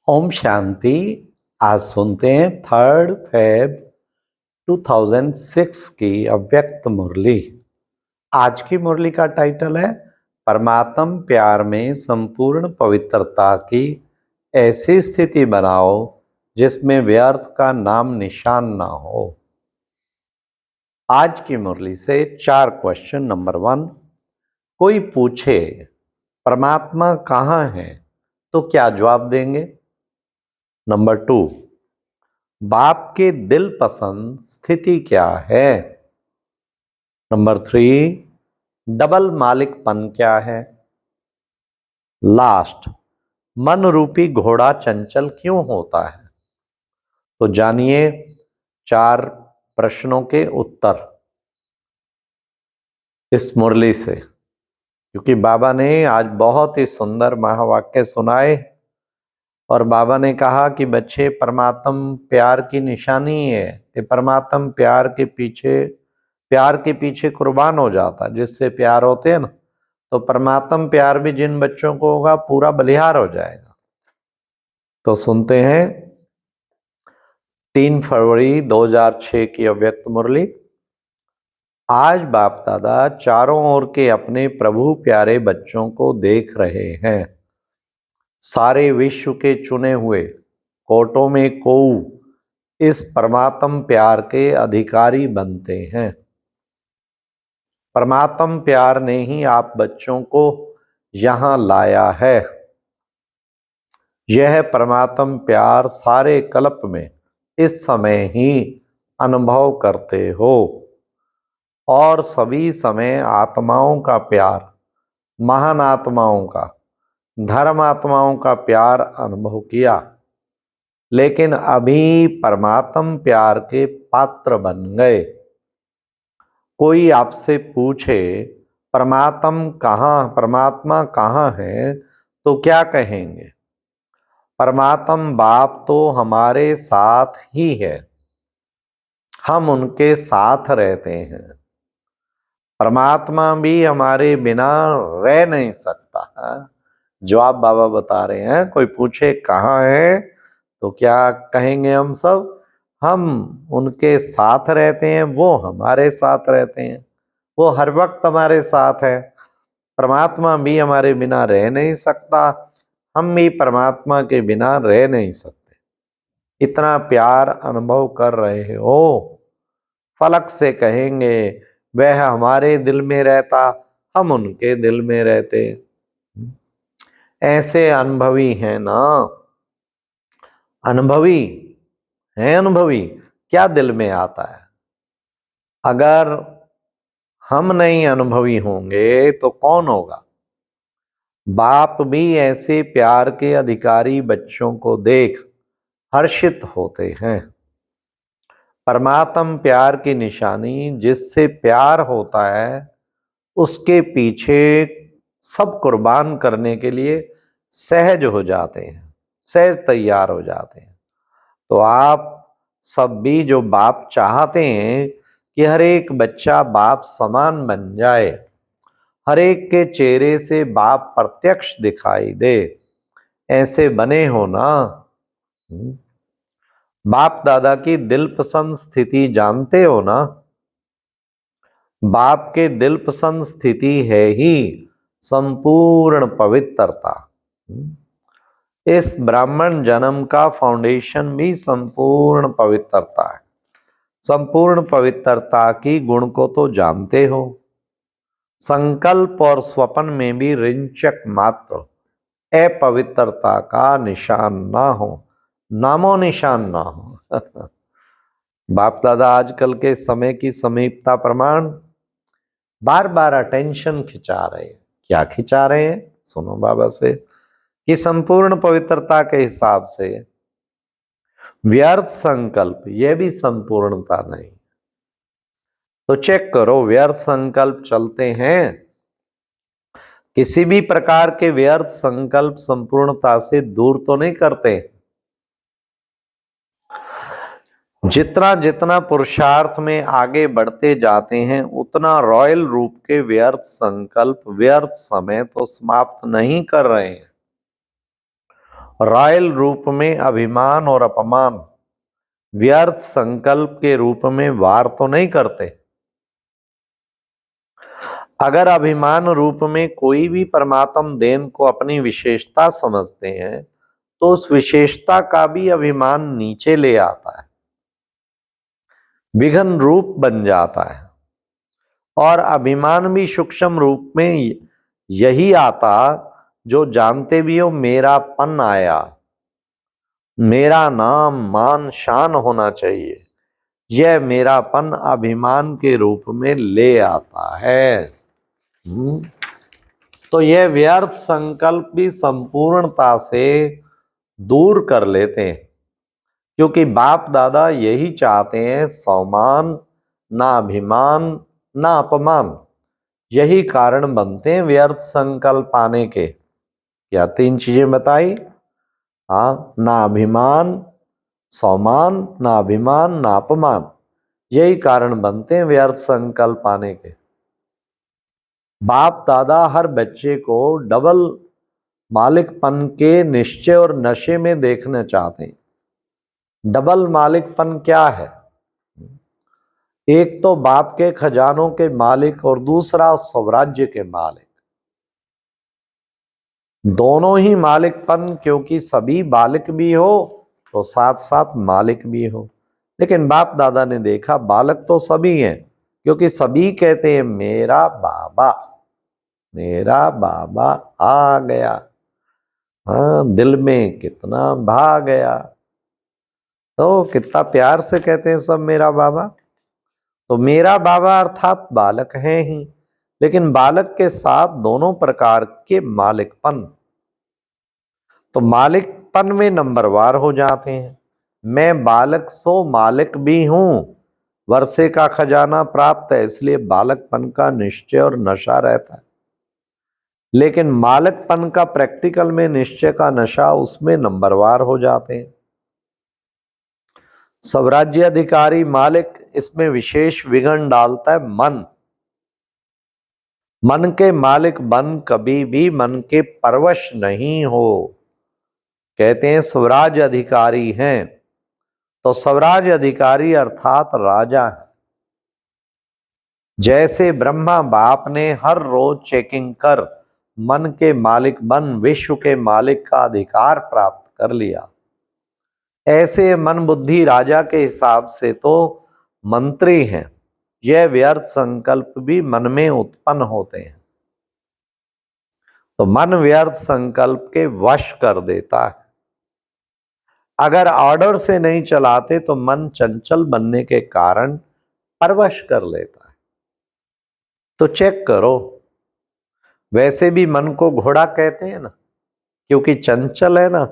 ओम शांति। आज सुनते हैं 3 फेब 2006 की अव्यक्त मुरली। आज की मुरली का टाइटल है परमात्म प्यार में संपूर्ण पवित्रता की ऐसी स्थिति बनाओ जिसमें व्यर्थ का नाम निशान ना हो। आज की मुरली से 4 क्वेश्चन। नंबर 1, कोई पूछे परमात्मा कहाँ है तो क्या जवाब देंगे? नंबर 2, बाप के दिल पसंद स्थिति क्या है? नंबर 3, डबल मालिकपन क्या है? लास्ट, मन रूपी घोड़ा चंचल क्यों होता है? तो जानिए 4 प्रश्नों के उत्तर इस मुरली से, क्योंकि बाबा ने आज बहुत ही सुंदर महावाक्य सुनाए और बाबा ने कहा कि बच्चे, परमात्म प्यार की निशानी है कि परमात्म प्यार के पीछे कुर्बान हो जाता। जिससे प्यार होते हैं ना, तो परमात्म प्यार भी जिन बच्चों को होगा पूरा बलिहार हो जाएगा। तो सुनते हैं 3 फरवरी 2006 की अव्यक्त मुरली। आज बाप दादा चारों ओर के अपने प्रभु प्यारे बच्चों को देख रहे हैं। सारे विश्व के चुने हुए कोटों में कोऊ इस परमात्म प्यार के अधिकारी बनते हैं। परमात्म प्यार ने ही आप बच्चों को यहां लाया है। यह परमात्म प्यार सारे कल्प में इस समय ही अनुभव करते हो और सभी समय आत्माओं का प्यार, महान आत्माओं का, धर्म आत्माओं का प्यार अनुभव किया, लेकिन अभी परमात्म प्यार के पात्र बन गए। कोई आपसे पूछे परमात्मा कहाँ है तो क्या कहेंगे? परमात्म बाप तो हमारे साथ ही है, हम उनके साथ रहते हैं। परमात्मा भी हमारे बिना रह नहीं सकता है। जवाब बाबा बता रहे हैं। कोई पूछे कहाँ है तो क्या कहेंगे? हम सब हम उनके साथ रहते हैं, वो हमारे साथ रहते हैं, वो हर वक्त हमारे साथ है। परमात्मा भी हमारे बिना रह नहीं सकता, हम भी परमात्मा के बिना रह नहीं सकते। इतना प्यार अनुभव कर रहे हो, फलक से कहेंगे वह हमारे दिल में रहता, हम उनके दिल में रहते। ऐसे अनुभवी हैं ना, अनुभवी हैं। अनुभवी क्या दिल में आता है? अगर हम नहीं अनुभवी होंगे तो कौन होगा? बाप भी ऐसे प्यार के अधिकारी बच्चों को देख हर्षित होते हैं। परमात्म प्यार की निशानी जिससे प्यार होता है, उसके पीछे सब कुर्बान करने के लिए सहज हो जाते हैं, सहज तैयार हो जाते हैं। तो आप सब भी जो बाप चाहते हैं कि हर एक बच्चा बाप समान बन जाए, हर एक के चेहरे से बाप प्रत्यक्ष दिखाई दे, ऐसे बने हो ना? बाप दादा की दिल पसंद स्थिति जानते हो ना? बाप के दिल पसंद स्थिति है ही संपूर्ण पवित्रता। इस ब्राह्मण जन्म का फाउंडेशन भी संपूर्ण पवित्रता है। संपूर्ण पवित्रता की गुण को तो जानते हो। संकल्प और स्वप्न में भी रिंचक मात्र अपवित्रता का निशान ना हो, नामो निशान ना हो। बाप दादा आजकल के समय की समीपता प्रमाण बार बार अटेंशन खिंचा रहे हैं। क्या खिंचा रहे हैं? सुनो बाबा से कि संपूर्ण पवित्रता के हिसाब से व्यर्थ संकल्प यह भी संपूर्णता नहीं। तो चेक करो, व्यर्थ संकल्प चलते हैं। किसी भी प्रकार के व्यर्थ संकल्प संपूर्णता से दूर तो नहीं करते। जितना जितना पुरुषार्थ में आगे बढ़ते जाते हैं, उतना रॉयल रूप के व्यर्थ संकल्प, व्यर्थ समय तो समाप्त नहीं कर रहे हैं। रॉयल रूप में अभिमान और अपमान, व्यर्थ संकल्प के रूप में वार तो नहीं करते। अगर अभिमान रूप में कोई भी परमात्म देन को अपनी विशेषता समझते हैं तो उस विशेषता का भी अभिमान नीचे ले आता है, विघन रूप बन जाता है। और अभिमान भी सूक्ष्म रूप में यही आता जो जानते भी हो मेरापन आया, मेरा नाम मान शान होना चाहिए, यह मेरापन अभिमान के रूप में ले आता है। तो यह व्यर्थ संकल्प भी संपूर्णता से दूर कर लेते हैं, क्योंकि बाप दादा यही चाहते हैं, सम्मान ना अभिमान ना अपमान। यही कारण बनते हैं व्यर्थ संकल्प आने के। क्या 3 चीजें बताई? हाँ, ना अभिमान, सम्मान, ना अभिमान ना अपमान, यही कारण बनते हैं व्यर्थ संकल्प आने के। बाप दादा हर बच्चे को डबल मालिकपन के निश्चय और नशे में देखना चाहते हैं। डबल मालिकपन क्या है? एक तो बाप के खजानों के मालिक और दूसरा स्वराज्य के मालिक। दोनों ही मालिकपन, क्योंकि सभी बालक भी हो तो साथ साथ मालिक भी हो। लेकिन बाप दादा ने देखा बालक तो सभी हैं, क्योंकि सभी कहते हैं मेरा बाबा, मेरा बाबा आ गया। हाँ, दिल में कितना भा गया। तो कितना प्यार से कहते हैं सब मेरा बाबा। तो मेरा बाबा अर्थात बालक हैं ही, लेकिन बालक के साथ दोनों प्रकार के मालिकपन। तो मालिकपन में नंबरवार हो जाते हैं। मैं बालक सो मालिक भी हूं, वर्षे का खजाना प्राप्त है, इसलिए बालकपन का निश्चय और नशा रहता है। लेकिन मालिकपन का प्रैक्टिकल में निश्चय का नशा, उसमें नंबरवार हो जाते हैं। स्वराज्य अधिकारी मालिक, इसमें विशेष विघन डालता है मन। मन के मालिक बन कभी भी मन के परवश नहीं हो। कहते हैं स्वराज अधिकारी हैं, तो स्वराज अधिकारी अर्थात राजा है। जैसे ब्रह्मा बाप ने हर रोज चेकिंग कर मन के मालिक बन विश्व के मालिक का अधिकार प्राप्त कर लिया, ऐसे मन बुद्धि राजा के हिसाब से तो मंत्री हैं। यह व्यर्थ संकल्प भी मन में उत्पन्न होते हैं, तो मन व्यर्थ संकल्प के वश कर देता है। अगर ऑर्डर से नहीं चलाते तो मन चंचल बनने के कारण परवश कर लेता है। तो चेक करो। वैसे भी मन को घोड़ा कहते हैं ना, क्योंकि चंचल है ना।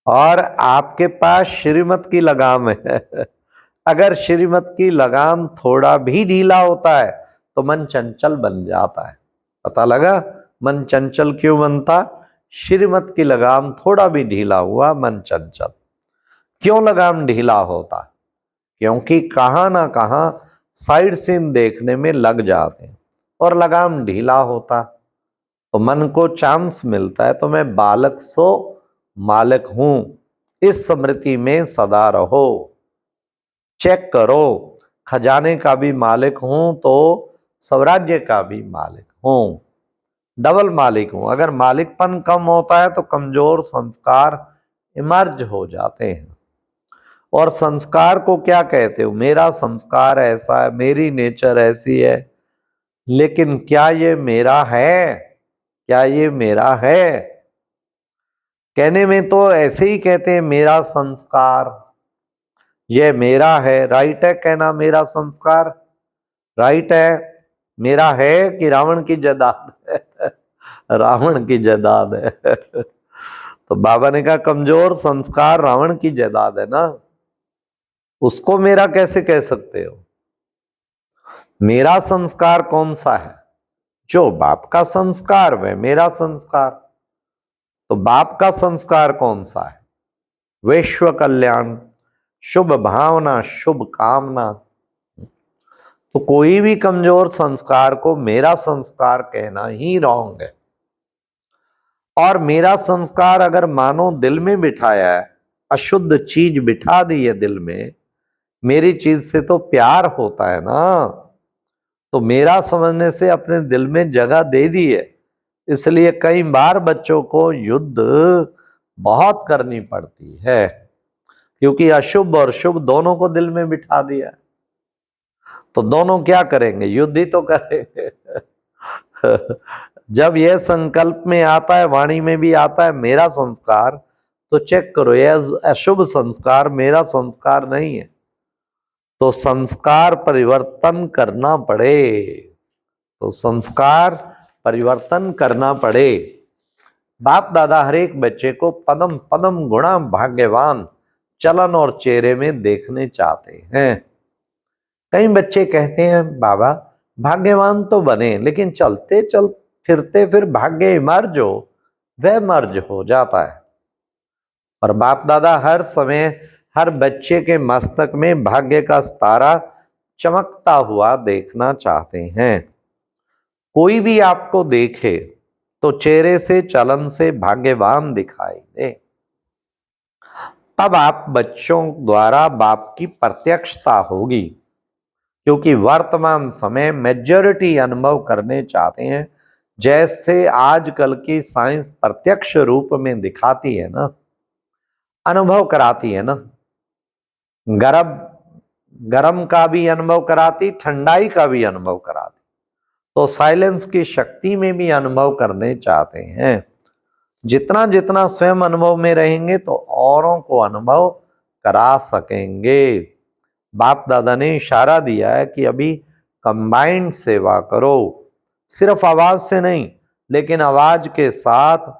और आपके पास श्रीमत की लगाम है। अगर श्रीमत की लगाम थोड़ा भी ढीला होता है तो मन चंचल बन जाता है। पता लगा मन चंचल क्यों बनता? श्रीमत की लगाम थोड़ा भी ढीला हुआ मन चंचल। क्यों लगाम ढीला होता? क्योंकि कहां ना कहां साइड सीन देखने में लग जाते हैं, और लगाम ढीला होता तो मन को चांस मिलता है। तो मैं बालक सो मालिक हूं, इस स्मृति में सदा रहो। चेक करो, खजाने का भी मालिक हूं तो स्वराज्य का भी मालिक हूं, डबल मालिक हूं। अगर मालिकपन कम होता है तो कमजोर संस्कार इमर्ज हो जाते हैं। और संस्कार को क्या कहते हो? मेरा संस्कार ऐसा है, मेरी नेचर ऐसी है। लेकिन क्या ये मेरा है? क्या ये मेरा है? कहने में तो ऐसे ही कहते हैं मेरा संस्कार, ये मेरा है। राइट है कहना मेरा संस्कार? राइट है। मेरा है कि रावण की जायदाद है? रावण की जायदाद है। तो बाबा ने कहा कमजोर संस्कार रावण की जायदाद है ना, उसको मेरा कैसे कह सकते हो? मेरा संस्कार कौन सा है? जो बाप का संस्कार वह मेरा संस्कार। तो बाप का संस्कार कौन सा है? विश्व कल्याण, शुभ भावना, शुभ कामना। तो कोई भी कमजोर संस्कार को मेरा संस्कार कहना ही रॉन्ग है। और मेरा संस्कार अगर मानो दिल में बिठाया है, अशुद्ध चीज बिठा दी है दिल में, मेरी चीज से तो प्यार होता है ना, तो मेरा समझने से अपने दिल में जगह दे दी है। इसलिए कई बार बच्चों को युद्ध बहुत करनी पड़ती है, क्योंकि अशुभ और शुभ दोनों को दिल में बिठा दिया। तो दोनों क्या करेंगे? युद्ध ही तो करेंगे। जब यह संकल्प में आता है, वाणी में भी आता है मेरा संस्कार, तो चेक करो यह अशुभ संस्कार मेरा संस्कार नहीं है, तो संस्कार परिवर्तन करना पड़े, तो संस्कार परिवर्तन करना पड़े। बाप दादा हर एक बच्चे को पदम पदम गुणा भाग्यवान चलन और चेहरे में देखने चाहते हैं। कई बच्चे कहते हैं बाबा भाग्यवान तो बने, लेकिन चलते चल फिरते फिर भाग्य मर्ज हो, वह मर्ज हो जाता है। और बाप दादा हर समय हर बच्चे के मस्तक में भाग्य का सितारा चमकता हुआ देखना चाहते हैं। कोई भी आपको देखे तो चेहरे से चलन से भाग्यवान दिखाई दे, तब आप बच्चों द्वारा बाप की प्रत्यक्षता होगी। क्योंकि वर्तमान समय मेजॉरिटी अनुभव करने चाहते हैं, जैसे आजकल की साइंस प्रत्यक्ष रूप में दिखाती है ना, अनुभव कराती है ना, गरम का भी अनुभव कराती, ठंडाई का भी अनुभव कराती, तो साइलेंस की शक्ति में भी अनुभव करने चाहते हैं। जितना जितना स्वयं अनुभव में रहेंगे तो औरों को अनुभव करा सकेंगे। बाप दादा ने इशारा दिया है कि अभी कंबाइंड सेवा करो, सिर्फ आवाज से नहीं, लेकिन आवाज के साथ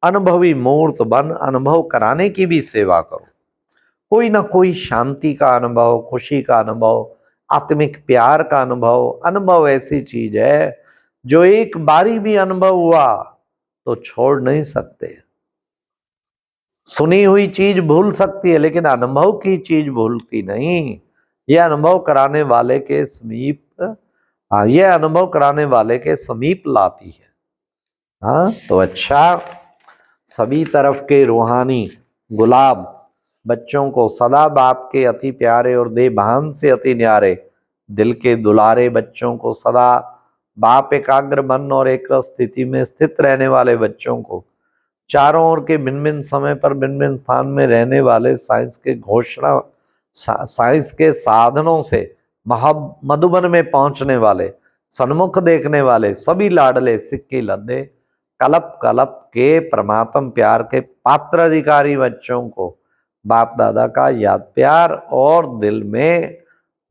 अनुभवी मूर्त बन अनुभव कराने की भी सेवा करो। कोई ना कोई शांति का अनुभव, खुशी का अनुभव, आत्मिक प्यार का अनुभव। अनुभव ऐसी चीज है जो एक बारी भी अनुभव हुआ तो छोड़ नहीं सकते। सुनी हुई चीज भूल सकती है, लेकिन अनुभव की चीज भूलती नहीं। यह अनुभव कराने वाले के समीप, यह अनुभव कराने वाले के समीप लाती है। हाँ, तो अच्छा, सभी तरफ के रूहानी गुलाब बच्चों को सदा बाप के अति प्यारे और देभान से अति न्यारे दिल के दुलारे बच्चों को सदा बाप एकाग्र मन और एक स्थिति में स्थित रहने वाले बच्चों को चारों ओर के भिन्न भिन्न समय पर भिन्न भिन्न स्थान में रहने वाले साइंस के साधनों से मधुबन में पहुंचने वाले, सन्मुख देखने वाले सभी लाडले सिक्के लद्दे कलप कलप के परमात्म प्यार के पात्र अधिकारी बच्चों को बाप दादा का याद प्यार और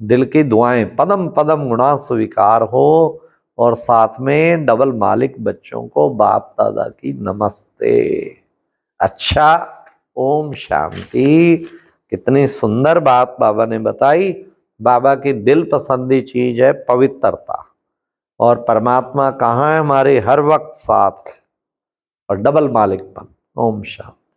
दिल की दुआएं पदम पदम गुणा स्वीकार हो, और साथ में डबल मालिक बच्चों को बाप दादा की नमस्ते। अच्छा, ओम शांति। कितनी सुंदर बात बाबा ने बताई। बाबा की दिल पसंदी चीज है पवित्रता, और परमात्मा कहाँ है? हमारे हर वक्त साथ है, और डबल मालिकपन। ओम शांति।